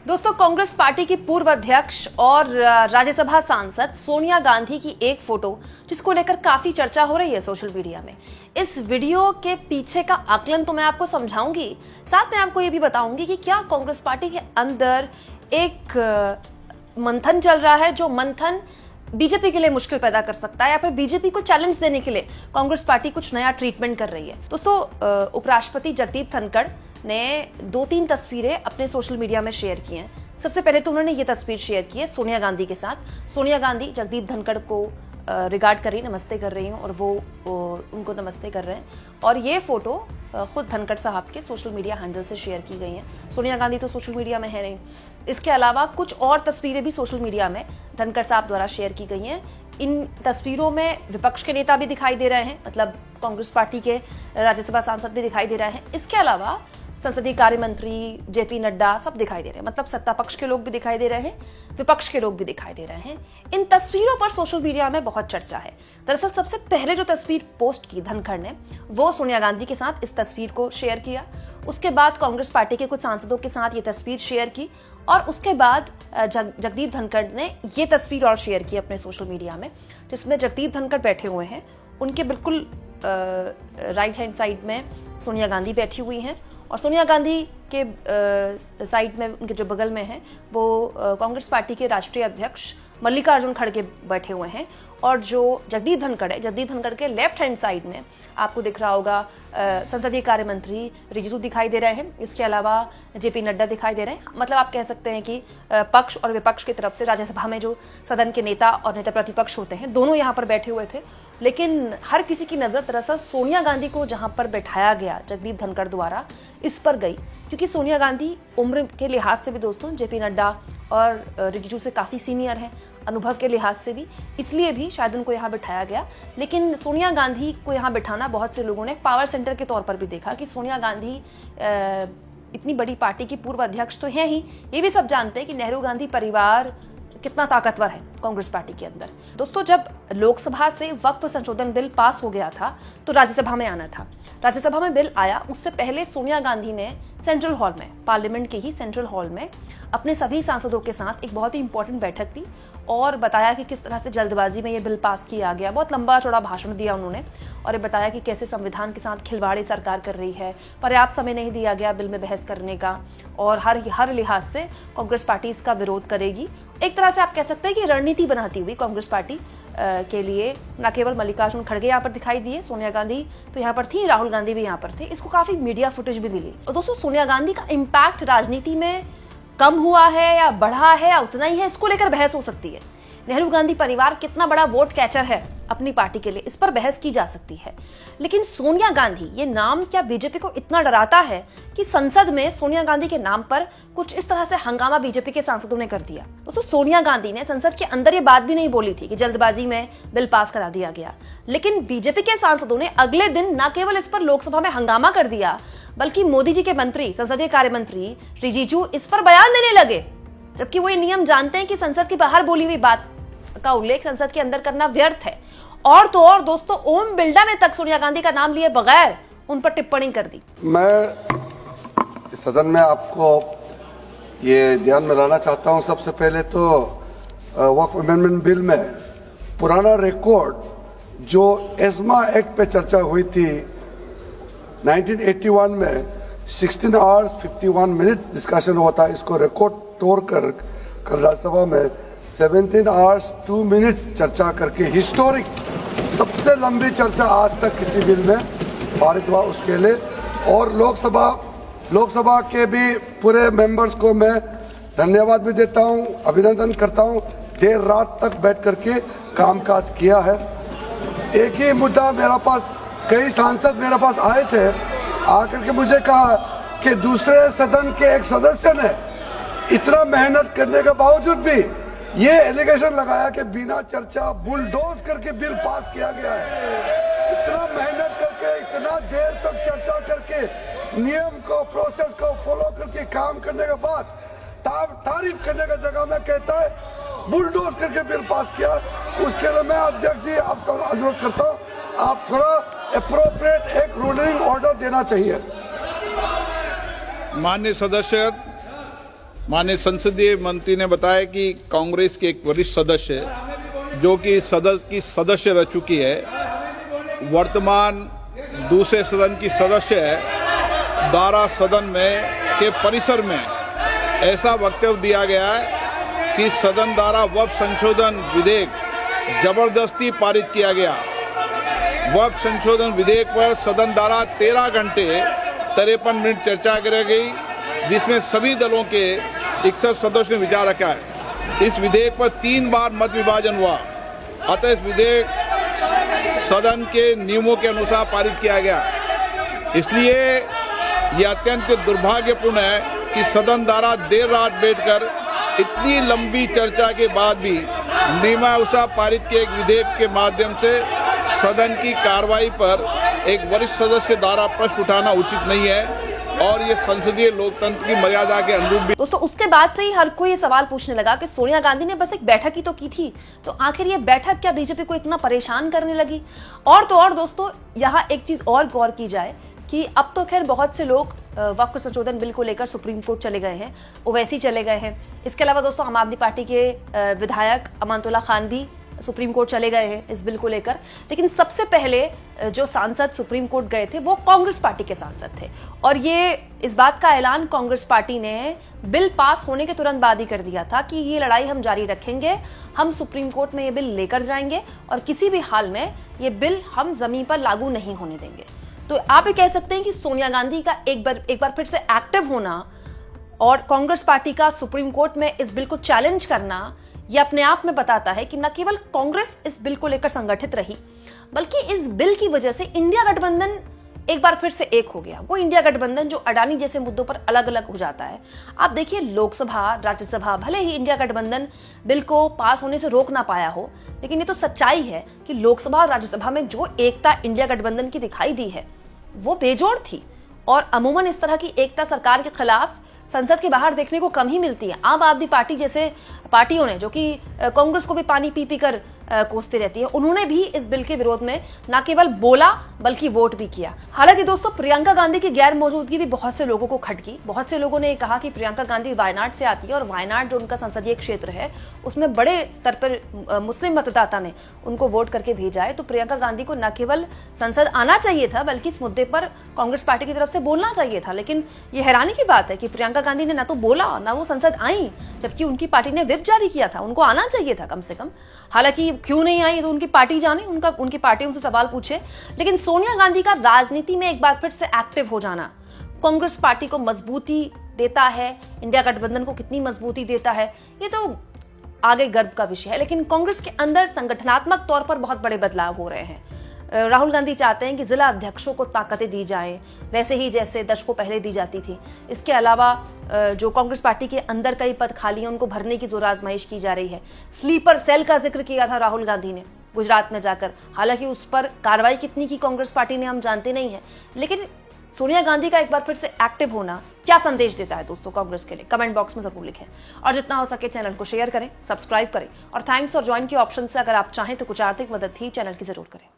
दोस्तों, कांग्रेस पार्टी की पूर्व अध्यक्ष और राज्यसभा सांसद सोनिया गांधी की एक फोटो जिसको लेकर काफी चर्चा हो रही है सोशल मीडिया में। इस वीडियो के पीछे का आकलन तो मैं आपको समझाऊंगी, साथ में आपको ये भी बताऊंगी कि क्या कांग्रेस पार्टी के अंदर एक मंथन चल रहा है जो मंथन बीजेपी के लिए मुश्किल पैदा कर सकता है, या फिर बीजेपी को चैलेंज देने के लिए कांग्रेस पार्टी कुछ नया ट्रीटमेंट कर रही है। दोस्तों, उपराष्ट्रपति जगदीप धनखड़ ने 2-3 तस्वीरें अपने सोशल मीडिया में शेयर की हैं। सबसे पहले तो उन्होंने ये तस्वीर शेयर की है सोनिया गांधी के साथ। सोनिया गांधी जगदीप धनखड़ को रिगार्ड कर रही, नमस्ते कर रही हैं और वो उनको नमस्ते कर रहे हैं। और ये फोटो खुद धनखड़ साहब के सोशल मीडिया हैंडल से शेयर की गई हैं। सोनिया गांधी तो सोशल मीडिया में है नहीं। इसके अलावा कुछ और तस्वीरें भी सोशल मीडिया में धनखड़ साहब द्वारा शेयर की गई हैं। इन तस्वीरों में विपक्ष के नेता भी दिखाई दे रहे हैं, मतलब कांग्रेस पार्टी के राज्यसभा सांसद भी दिखाई दे रहे हैं। इसके अलावा संसदीय कार्य मंत्री जेपी नड्डा सब दिखाई दे रहे हैं, मतलब सत्ता पक्ष के लोग भी दिखाई दे रहे हैं, विपक्ष के लोग भी दिखाई दे रहे हैं। इन तस्वीरों पर सोशल मीडिया में बहुत चर्चा है। दरअसल सबसे पहले जो तस्वीर पोस्ट की धनखड़ ने, वो सोनिया गांधी के साथ इस तस्वीर को शेयर किया। उसके बाद कांग्रेस पार्टी के कुछ सांसदों के साथ ये तस्वीर शेयर की और उसके बाद जगदीप धनखड़ ने ये तस्वीर और शेयर की अपने सोशल मीडिया में, जिसमें जगदीप धनखड़ बैठे हुए हैं। उनके बिल्कुल राइट हैंड साइड में सोनिया गांधी बैठी हुई हैं और सोनिया गांधी के साइड में, उनके जो बगल में है, वो कांग्रेस पार्टी के राष्ट्रीय अध्यक्ष मल्लिकार्जुन खड़गे बैठे हुए हैं। और जो जगदीप धनखड़ है, जगदीप धनखड़ के लेफ्ट हैंड साइड में आपको दिख रहा होगा संसदीय कार्य मंत्री रिजिजू दिखाई दे रहे हैं। इसके अलावा जेपी नड्डा दिखाई दे रहे हैं। मतलब आप कह सकते हैं कि पक्ष और विपक्ष की तरफ से राज्यसभा में जो सदन के नेता और नेता प्रतिपक्ष होते हैं, दोनों यहाँ पर बैठे हुए थे। लेकिन हर किसी की नज़र दरअसल सोनिया गांधी को जहाँ पर बैठाया गया जगदीप धनखड़ द्वारा, इस पर गई, क्योंकि सोनिया गांधी उम्र के लिहाज से भी दोस्तों जेपी नड्डा और रिजिजू से काफ़ी सीनियर हैं, अनुभव के लिहाज से भी, इसलिए भी शायद उनको यहाँ बिठाया गया। लेकिन सोनिया गांधी को यहाँ बिठाना बहुत से लोगों ने पावर सेंटर के तौर पर भी देखा कि सोनिया गांधी इतनी बड़ी पार्टी की पूर्व अध्यक्ष तो है ही, ये भी सब जानते हैं कि नेहरू गांधी परिवार कितना ताकतवर है कांग्रेस पार्टी के अंदर। दोस्तों, जब लोकसभा से वक्फ संशोधन बिल पास हो गया था तो राज्यसभा में आना था। राज्यसभा में बिल आया, उससे पहले सोनिया गांधी ने सेंट्रल हॉल में, पार्लियामेंट के ही सेंट्रल हॉल में अपने सभी सांसदों के साथ एक बहुत ही इंपॉर्टेंट बैठक ली और बताया कि किस तरह से जल्दबाजी में ये बिल पास किया गया। बहुत लंबा चौड़ा भाषण दिया उन्होंने और ये बताया कि कैसे संविधान के साथ खिलवाड़ी सरकार कर रही है, पर्याप्त समय नहीं दिया गया बिल में बहस करने का और हर लिहाज से कांग्रेस पार्टी इसका विरोध करेगी। एक तरह से आप कह सकते हैं कि रणनीति बनाती हुई कांग्रेस पार्टी के लिए न केवल मल्लिकार्जुन खड़गे यहाँ पर दिखाई दिए, सोनिया गांधी तो यहाँ पर थी, राहुल गांधी भी यहाँ पर थे। इसको काफी मीडिया फुटेज भी मिली। और दोस्तों, सोनिया गांधी का इम्पैक्ट राजनीति में कम हुआ है या बढ़ा है या उतना ही है, इसको लेकर बहस हो सकती है। नेहरू गांधी परिवार कितना बड़ा वोट कैचर है अपनी पार्टी के लिए, इस पर बहस की जा सकती है। लेकिन सोनिया गांधी, ये नाम क्या बीजेपी को इतना डराता है कि संसद में सोनिया गांधी के नाम पर कुछ इस तरह से हंगामा बीजेपी के सांसदों ने कर दिया। दोस्तों, सोनिया गांधी ने संसद के अंदर ये बात भी नहीं बोली थी कि जल्दबाजी में बिल पास करा दिया गया, लेकिन बीजेपी के सांसदों ने अगले दिन न केवल इस पर लोकसभा में हंगामा कर दिया, बल्कि मोदी जी के मंत्री, संसदीय कार्य मंत्री रिजिजू इस पर बयान देने लगे, जबकि वो ये नियम जानते हैं कि संसद के बाहर बोली हुई बात का उल्लेख संसद के अंदर करना व्यर्थ है। और तो और दोस्तों, ओम बिरला ने तक सोनिया गांधी का नाम लिए बगैर उन पर टिप्पणी कर दी। मैं सदन में आपको ये ध्यान में लाना चाहता हूं, सबसे पहले तो वक्फ अमेंडमेंट बिल में पुराना रिकॉर्ड जो एस्मा एक्ट पे चर्चा हुई थी 1981 में 16 आवर्स 51 मिनट्स डिस्कशन हुआ था, इसको रिकॉर्ड तोड़ कर राज्यसभा में 17 आवर्स 2 मिनट्स चर्चा करके हिस्टोरिक सबसे लंबी चर्चा आज तक किसी बिल में पारित हुआ उसके लिए। और लोकसभा के भी पूरे मेंबर्स को मैं धन्यवाद भी देता हूं, अभिनंदन करता हूं, देर रात तक बैठ करके कामकाज किया है। एक ही मुद्दा मेरे पास, कई सांसद मेरे पास आए थे, आकर के मुझे कहा कि दूसरे सदन के एक सदस्य ने इतना मेहनत करने के बावजूद भी ये एलिगेशन लगाया कि बिना चर्चा बुलडोज करके बिल पास किया गया है। इतना मेहनत करके, इतना देर तक चर्चा करके, नियम को, प्रोसेस को फॉलो करके काम करने के बाद तारीफ करने का जगह में कहता है बुलडोज करके बिल पास किया। उसके लिए मैं अध्यक्ष जी आपका अनुरोध करता हूँ, आप थोड़ा एप्रोप्रिएट एक रूलिंग ऑर्डर देना चाहिए। माननीय सदस्य माननीय संसदीय मंत्री ने बताया कि कांग्रेस के एक वरिष्ठ सदस्य जो कि सदन की सदस्य रह चुकी है, वर्तमान दूसरे सदन की सदस्य है, द्वारा सदन में के परिसर में ऐसा वक्तव्य दिया गया है कि सदन द्वारा वक्फ संशोधन विधेयक जबरदस्ती पारित किया गया। वक्फ संशोधन विधेयक पर सदन द्वारा 13 घंटे 53 मिनट चर्चा की गई, जिसमें सभी दलों के 61 सदस्यों ने विचार रखा है। इस विधेयक पर 3 बार मत विभाजन हुआ, अतः इस विधेयक सदन के नियमों के अनुसार पारित किया गया। इसलिए यह अत्यंत दुर्भाग्यपूर्ण है कि सदन द्वारा देर रात बैठकर इतनी लंबी चर्चा के बाद भी नियमानुसार पारित किए एक विधेयक के माध्यम से सदन की कार्रवाई पर एक वरिष्ठ सदस्य द्वारा प्रश्न उठाना उचित नहीं है और ये संसदीय लोकतंत्र की मर्यादा के अनुरूप भी। दोस्तों, उसके बाद से ही हर कोई ये सवाल पूछने लगा कि सोनिया गांधी ने बस एक बैठक ही तो की थी, तो आखिर ये बैठक क्या बीजेपी को इतना परेशान करने लगी? और तो और दोस्तों, यहाँ एक चीज और गौर की जाए कि अब तो खैर बहुत से लोग वक्फ संशोधन बिल को लेकर सुप्रीम कोर्ट चले गए हैं, ओवैसी चले गए हैं। इसके अलावा दोस्तों, आम आदमी पार्टी के विधायक अमानतुल्लाह खान भी सुप्रीम कोर्ट चले गए हैं इस बिल को लेकर। लेकिन सबसे पहले जो सांसद सुप्रीम कोर्ट गए थे वो कांग्रेस पार्टी के सांसद थे, और ये इस बात का ऐलान कांग्रेस पार्टी ने बिल पास होने के तुरंत बाद ही कर दिया था कि ये लड़ाई हम जारी रखेंगे, हम सुप्रीम कोर्ट में ये बिल लेकर जाएंगे और किसी भी हाल में ये बिल हम जमीन पर लागू नहीं होने देंगे। तो आप ये कह सकते हैं कि सोनिया गांधी का एक बार फिर से एक्टिव होना और कांग्रेस पार्टी का सुप्रीम कोर्ट में इस बिल को चैलेंज करना, यह अपने आप में बताता है कि न केवल कांग्रेस इस बिल को लेकर संगठित रही, बल्कि इस बिल की वजह से इंडिया गठबंधन एक बार फिर से एक हो गया। वो इंडिया गठबंधन जो अडानी जैसे मुद्दों पर अलग अलग हो जाता है। आप देखिए, लोकसभा राज्यसभा भले ही इंडिया गठबंधन बिल को पास होने से रोक ना पाया हो, लेकिन ये तो सच्चाई है कि लोकसभा और राज्यसभा में जो एकता इंडिया गठबंधन की दिखाई दी है वो बेजोड़ थी, और अमूमन इस तरह की एकता सरकार के खिलाफ संसद के बाहर देखने को कम ही मिलती है। आम आदमी पार्टी जैसे पार्टियों ने, जो कि कांग्रेस को भी पानी पी कर कोसती रहती है, उन्होंने भी इस बिल के विरोध में न केवल बोला बल्कि वोट भी किया। हालांकि दोस्तों, प्रियंका गांधी की गैर मौजूदगी भी बहुत से लोगों को खटकी। बहुत से लोगों ने कहा कि प्रियंका गांधी वायनाड से आती है और वायनाड जो उनका संसदीय क्षेत्र है उसमें बड़े स्तर पर मुस्लिम मतदाता ने उनको वोट करके भेजा है, तो प्रियंका गांधी को न केवल संसद आना चाहिए था बल्कि इस मुद्दे पर कांग्रेस पार्टी की तरफ से बोलना चाहिए था। लेकिन ये हैरानी की बात है कि प्रियंका गांधी ने ना तो बोला ना वो संसद आई, जबकि उनकी पार्टी ने व्हिप जारी किया था, उनको आना चाहिए था कम से कम। हालांकि क्यों नहीं आई तो उनकी पार्टी जाने, उनकी पार्टी उनसे सवाल पूछे। लेकिन सोनिया गांधी का राजनीति में एक बार फिर से एक्टिव हो जाना कांग्रेस पार्टी को मजबूती देता है, इंडिया गठबंधन को कितनी मजबूती देता है ये तो आगे गर्व का विषय है। लेकिन कांग्रेस के अंदर संगठनात्मक तौर पर बहुत बड़े बदलाव हो रहे हैं। राहुल गांधी चाहते हैं कि जिला अध्यक्षों को ताकतें दी जाए, वैसे ही जैसे दशकों पहले दी जाती थी। इसके अलावा जो कांग्रेस पार्टी के अंदर कई पद खाली हैं उनको भरने की जोर आजमाइश की जा रही है। स्लीपर सेल का जिक्र किया था राहुल गांधी ने गुजरात में जाकर, हालांकि उस पर कार्रवाई कितनी की कांग्रेस पार्टी ने हम जानते नहीं है। लेकिन सोनिया गांधी का एक बार फिर से एक्टिव होना क्या संदेश देता है दोस्तों कांग्रेस के लिए? कमेंट बॉक्स में जरूर लिखें, और जितना हो सके चैनल को शेयर करें, सब्सक्राइब करें, और थैंक्स और ज्वाइन के ऑप्शन से अगर आप चाहें तो कुछ आर्थिक मदद भी चैनल की जरूर करें।